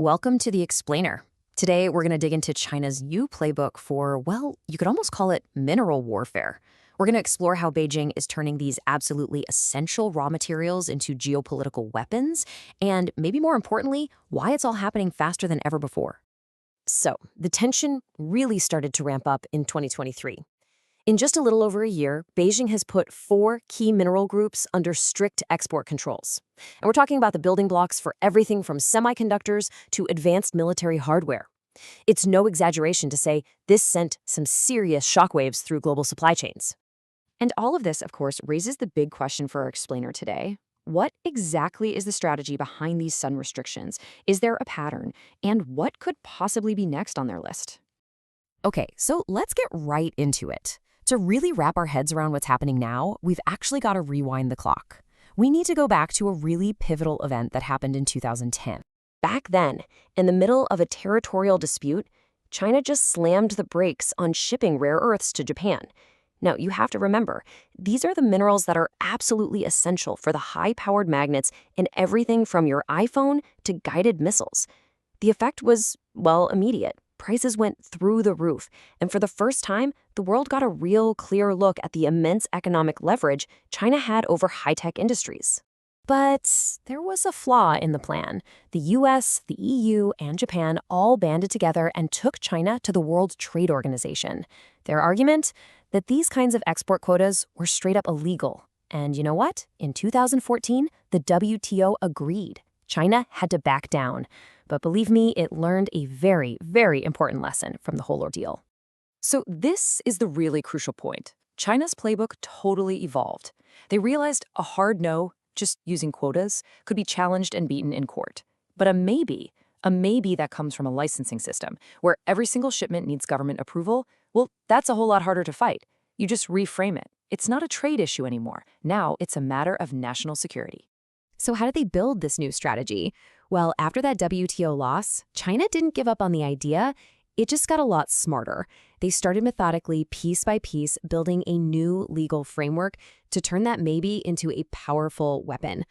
Welcome to The Explainer. Today, we're going to dig into China's new playbook for, well, you could almost call it mineral warfare. We're going to explore how Beijing is turning these absolutely essential raw materials into geopolitical weapons, and maybe more importantly, why it's all happening faster than ever before. So, the tension really started to ramp up in 2023. In just a little over a year, Beijing has put 4 key mineral groups under strict export controls. And we're talking about the building blocks for everything from semiconductors to advanced military hardware. It's no exaggeration to say this sent some serious shockwaves through global supply chains. And all of this, of course, raises the big question for our explainer today. What exactly is the strategy behind these sudden restrictions? Is there a pattern? And what could possibly be next on their list? Okay, so let's get right into it. To really wrap our heads around what's happening now, we've actually got to rewind the clock. We need to go back to a really pivotal event that happened in 2010. Back then, in the middle of a territorial dispute, China just slammed the brakes on shipping rare earths to Japan. Now, you have to remember, these are the minerals that are absolutely essential for the high-powered magnets in everything from your iPhone to guided missiles. The effect was, well, immediate. Prices went through the roof, and for the first time, the world got a real clear look at the immense economic leverage China had over high-tech industries. But there was a flaw in the plan. The US, the EU, and Japan all banded together and took China to the World Trade Organization. Their argument? That these kinds of export quotas were straight up illegal. And you know what? In 2014, the WTO agreed. China had to back down. But believe me, it learned a very, very important lesson from the whole ordeal. So this is the really crucial point. China's playbook totally evolved. They realized a hard no, just using quotas, could be challenged and beaten in court. But a maybe that comes from a licensing system, where every single shipment needs government approval, well, that's a whole lot harder to fight. You just reframe it. It's not a trade issue anymore. Now it's a matter of national security. So how did they build this new strategy? Well, after that WTO loss, China didn't give up on the idea. It just got a lot smarter. They started methodically, piece by piece, building a new legal framework to turn that maybe into a powerful weapon.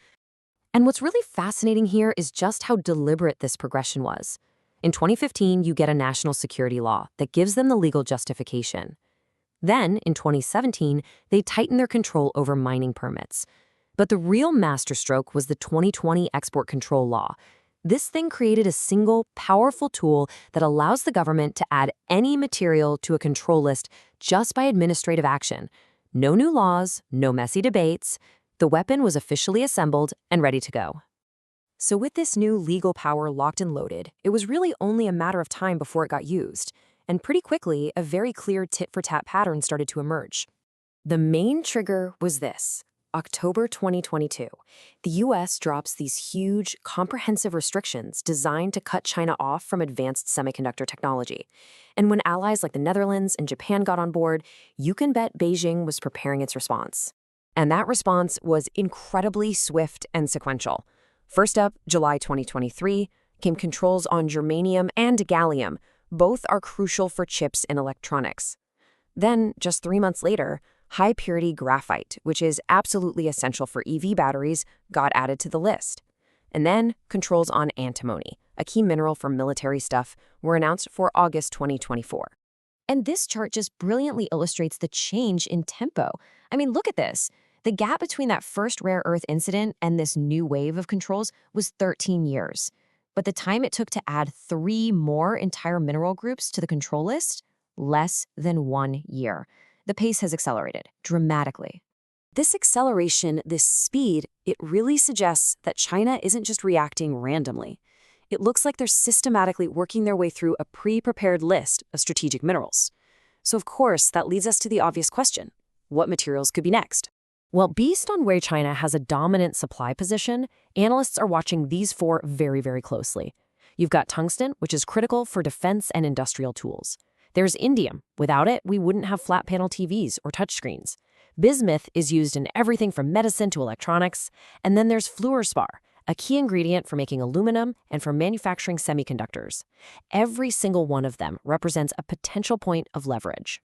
And what's really fascinating here is just how deliberate this progression was. In 2015, you get a national security law that gives them the legal justification. Then, in 2017, they tighten their control over mining permits. But the real masterstroke was the 2020 export control law. This thing created a single, powerful tool that allows the government to add any material to a control list just by administrative action. No new laws, no messy debates. The weapon was officially assembled and ready to go. So with this new legal power locked and loaded, it was really only a matter of time before it got used. And pretty quickly, a very clear tit-for-tat pattern started to emerge. The main trigger was this. October 2022, the US drops these huge, comprehensive restrictions designed to cut China off from advanced semiconductor technology. And when allies like the Netherlands and Japan got on board, you can bet Beijing was preparing its response. And that response was incredibly swift and sequential. First up, July 2023, came controls on germanium and gallium. Both are crucial for chips and electronics. Then, just 3 months later, high-purity graphite, which is absolutely essential for EV batteries, got added to the list. And then, controls on antimony, a key mineral for military stuff, were announced for August 2024. And this chart just brilliantly illustrates the change in tempo. I mean, look at this. The gap between that first rare earth incident and this new wave of controls was 13 years. But the time it took to add 3 more entire mineral groups to the control list? Less than 1 year. The pace has accelerated dramatically. This acceleration, this speed, it really suggests that China isn't just reacting randomly. It looks like they're systematically working their way through a pre-prepared list of strategic minerals. So of course, that leads us to the obvious question. What materials could be next? Well, based on where China has a dominant supply position, analysts are watching these 4 very, very closely. You've got tungsten, which is critical for defense and industrial tools. There's indium. Without it, we wouldn't have flat panel TVs or touchscreens. Bismuth is used in everything from medicine to electronics. And then there's fluorspar, a key ingredient for making aluminum and for manufacturing semiconductors. Every single one of them represents a potential point of leverage.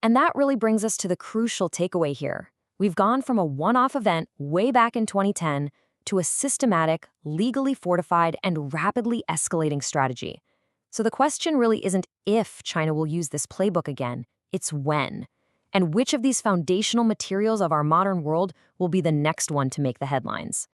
And that really brings us to the crucial takeaway here. We've gone from a one-off event way back in 2010 to a systematic, legally fortified, and rapidly escalating strategy. So the question really isn't if China will use this playbook again, it's when. And which of these foundational materials of our modern world will be the next one to make the headlines?